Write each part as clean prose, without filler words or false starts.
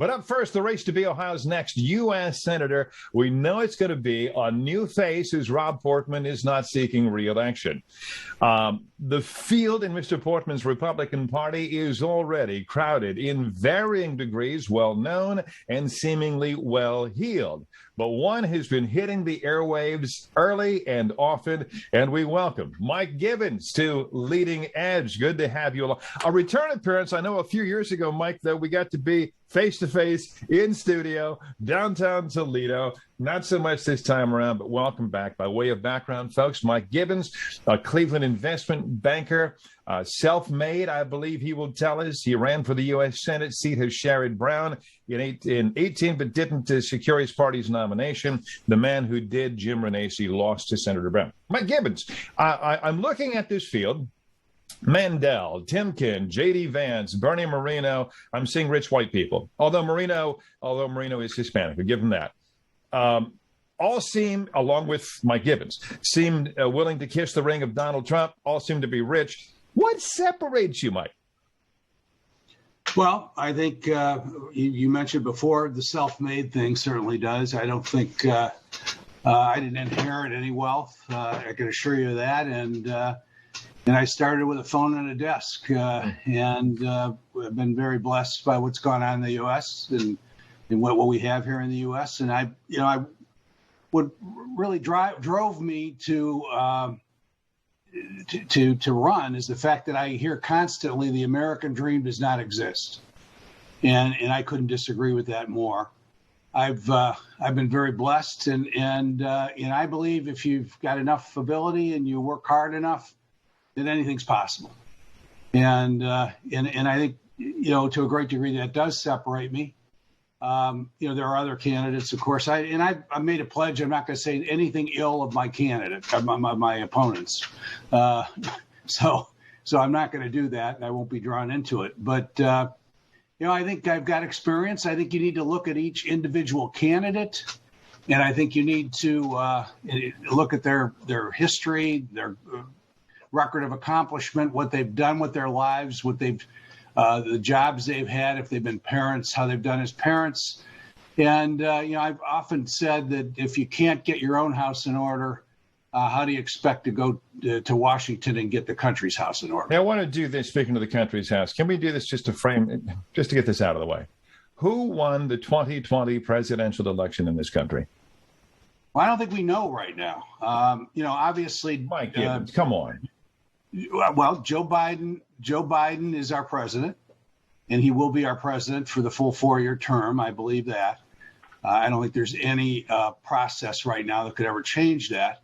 But up first, the race to be Ohio's next U.S. Senator. We know it's going to be a new face, as Rob Portman is not seeking re-election. The field in Mr. Portman's Republican Party is already crowded, in varying degrees well-known and seemingly well-heeled. But one has been hitting the airwaves early and often, and we welcome Mike Gibbons to Leading Edge. Good to have you along. A return appearance. I know a few years ago, Mike, though, we got to be face-to-face in studio, downtown Toledo. Not so much this time around, but welcome back. By way of background, folks, Mike Gibbons, a Cleveland investment banker, self-made, I believe he will tell us. He ran for the U.S. Senate seat as Sherrod Brown in 18, but didn't secure his party's nomination. The man who did, Jim Renacci, lost to Senator Brown. Mike Gibbons, I'm looking at this field. Mandel, Timken, J.D. Vance, Bernie Moreno. I'm seeing rich white people. Although Moreno is Hispanic, we give him that. All seem, along with Mike Gibbons, seemed willing to kiss the ring of Donald Trump. All seem to be rich. What separates you, Mike? Well, I think you mentioned before the self-made thing certainly does. I don't think I didn't inherit any wealth. I can assure you that. And I started with a phone and a desk, and I've been very blessed by what's gone on in the U.S. and what we have here in the U.S. And I would really drove me to run is the fact that I hear constantly the American dream does not exist, and I couldn't disagree with that more. I've been very blessed, and I believe if you've got enough ability and you work hard enough, that anything's possible. And I think, to a great degree that does separate me. There are other candidates, of course. I made a pledge. I'm not going to say anything ill of my candidate, my opponents. So I'm not going to do that. And I won't be drawn into it. But, I think I've got experience. I think you need to look at each individual candidate. And I think you need to look at their history, their record of accomplishment, what they've done with their lives, what they've, the jobs they've had, if they've been parents, how they've done as parents. And, I've often said that if you can't get your own house in order, how do you expect to go to Washington and get the country's house in order? Now, I want to do this, speaking of the country's house. Can we do this just to get this out of the way? Who won the 2020 presidential election in this country? Well, I don't think we know right now. Obviously, Mike Gibbons, come on. Well, Joe Biden is our president, and he will be our president for the full 4-year term. I believe that. I don't think there's any process right now that could ever change that.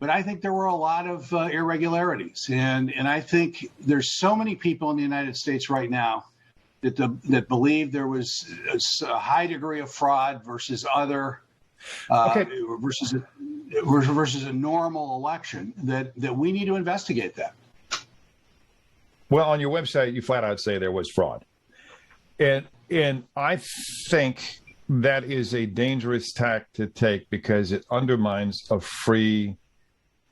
But I think there were a lot of irregularities, and I think there's so many people in the United States right now that believe there was a high degree of fraud versus other versus a normal election that we need to investigate that. Well, on your website, you flat out say there was fraud. And I think that is a dangerous tack to take because it undermines a free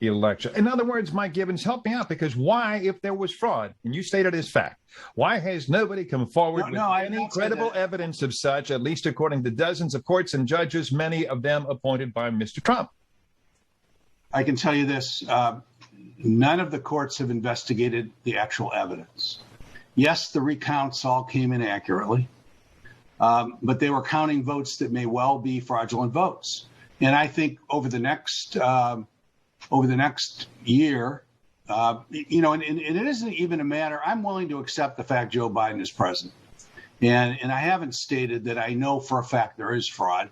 election. In other words, Mike Gibbons, help me out, because why, if there was fraud, and you stated as fact, why has nobody come forward with any credible evidence of such, at least according to dozens of courts and judges, many of them appointed by Mr. Trump? I can tell you this. None of the courts have investigated the actual evidence. Yes, the recounts all came in accurately, but they were counting votes that may well be fraudulent votes. And I think over the next year, and it isn't even a matter, I'm willing to accept the fact Joe Biden is president. And I haven't stated that I know for a fact there is fraud.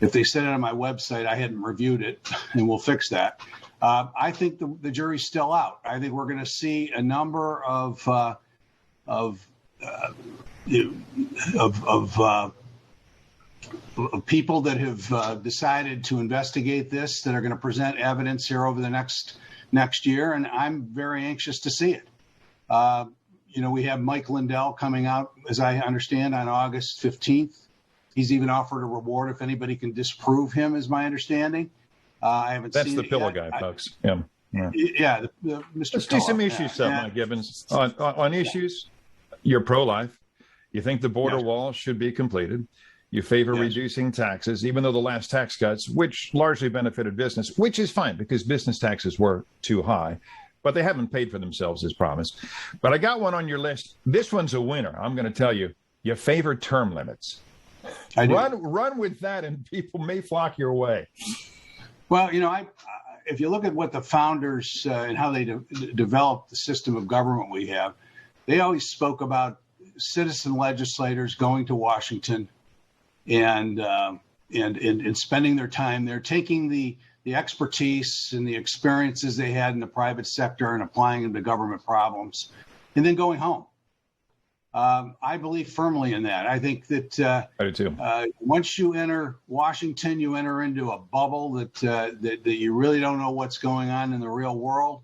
If they said it on my website, I hadn't reviewed it, and we'll fix that. I think the jury's still out. I think we're going to see a number of people that have decided to investigate this, that are going to present evidence here over the next year, and I'm very anxious to see it. We have Mike Lindell coming out, as I understand, on August 15th. He's even offered a reward if anybody can disprove him, is my understanding. I haven't seen it. That's the pillow guy, folks. Yeah, Mr. Let's do some issues, Mike Gibbons. On issues, you're pro-life. You think the border wall should be completed. You favor reducing taxes, even though the last tax cuts, which largely benefited business, which is fine because business taxes were too high, but they haven't paid for themselves as promised. But I got one on your list. This one's a winner. I'm going to tell you. You favor term limits. Run with that, and people may flock your way. Well, if you look at what the founders and how they developed the system of government we have, they always spoke about citizen legislators going to Washington and spending their time there, taking the expertise and the experiences they had in the private sector and applying them to government problems, and then going home. I believe firmly in that. I think that I do too. Once you enter Washington, you enter into a bubble that you really don't know what's going on in the real world.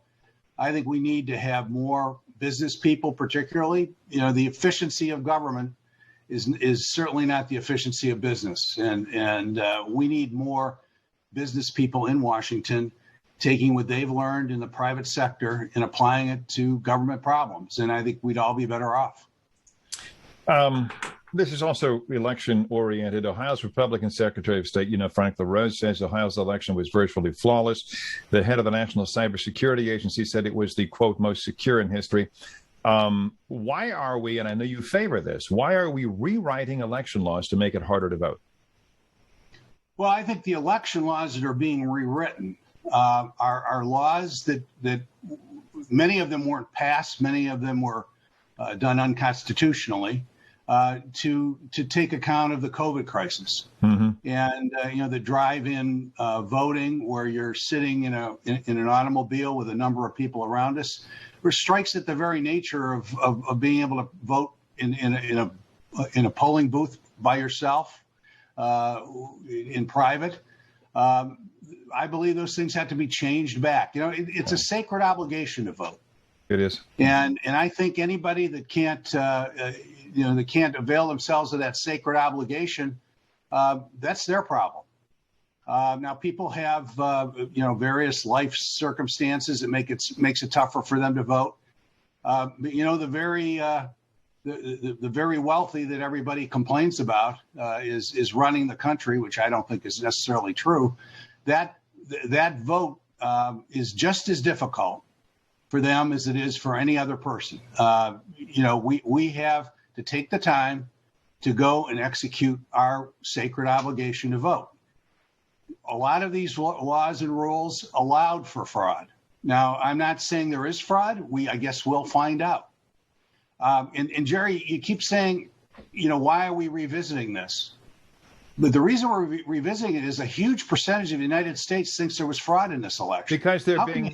I think we need to have more business people, particularly. The efficiency of government is certainly not the efficiency of business, and we need more business people in Washington taking what they've learned in the private sector and applying it to government problems. And I think we'd all be better off. This is also election-oriented. Ohio's Republican Secretary of State, Frank LaRose, says Ohio's election was virtually flawless. The head of the National Cybersecurity Agency said it was the, quote, most secure in history. Why are we, and I know you favor this, why are we rewriting election laws to make it harder to vote? Well, I think the election laws that are being rewritten are laws that many of them weren't passed, many of them were done unconstitutionally. To take account of the COVID crisis, and the drive-in voting, where you're sitting in an automobile with a number of people around us, which strikes at the very nature of being able to vote in a polling booth by yourself, in private. I believe those things have to be changed back. It's a sacred obligation to vote. It is, and I think anybody that can't they can't avail themselves of that sacred obligation, that's their problem. Now, people have, various life circumstances that makes it tougher for them to vote. But, the very wealthy that everybody complains about is running the country, which I don't think is necessarily true. That vote is just as difficult for them as it is for any other person. We have to take the time to go and execute our sacred obligation to vote. A lot of these laws and rules allowed for fraud. Now, I'm not saying there is fraud. I guess we'll find out. And Jerry, you keep saying, why are we revisiting this? But the reason we're revisiting it is a huge percentage of the United States thinks there was fraud in this election. Because they're being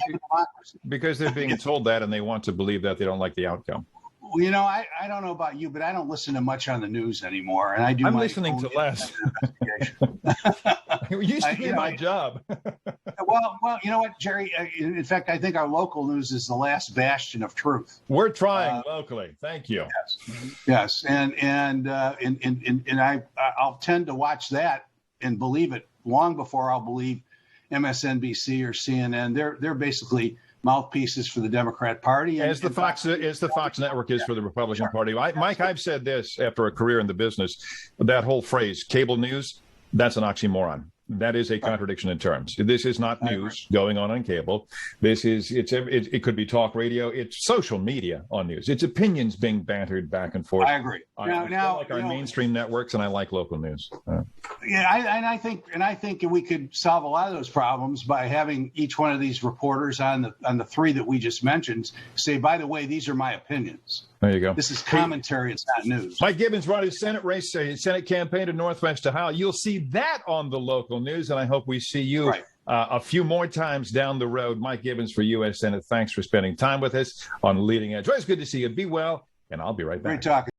told that, and they want to believe that. They don't like the outcome. Well, I don't know about you, but I don't listen to much on the news anymore, and I'm listening to less. It used to be my job. Well, you know what, Jerry? In fact, I think our local news is the last bastion of truth. We're trying locally. Thank you. Yes, and I'll tend to watch that and believe it long before I'll believe MSNBC or CNN. They're basically mouthpieces for the Democrat Party, as the Fox Network is for the Republican Party. Mike, I've said this after a career in the business. That whole phrase, cable news, that's an oxymoron. That is a contradiction in terms. This is not news going on cable. It could be talk radio. It's social media on news. It's opinions being bantered back and forth. I agree. I like our mainstream networks, and I like local news. I think we could solve a lot of those problems by having each one of these reporters on the three that we just mentioned say, by the way, these are my opinions. There you go. This is commentary. It's not news. Mike Gibbons run his Senate race, Senate campaign to Northwest Ohio. You'll see that on the local news, and I hope we see you a few more times down the road. Mike Gibbons for U.S. Senate. Thanks for spending time with us on Leading Edge. Always good to see you. Be well, and I'll be right back. Great talking.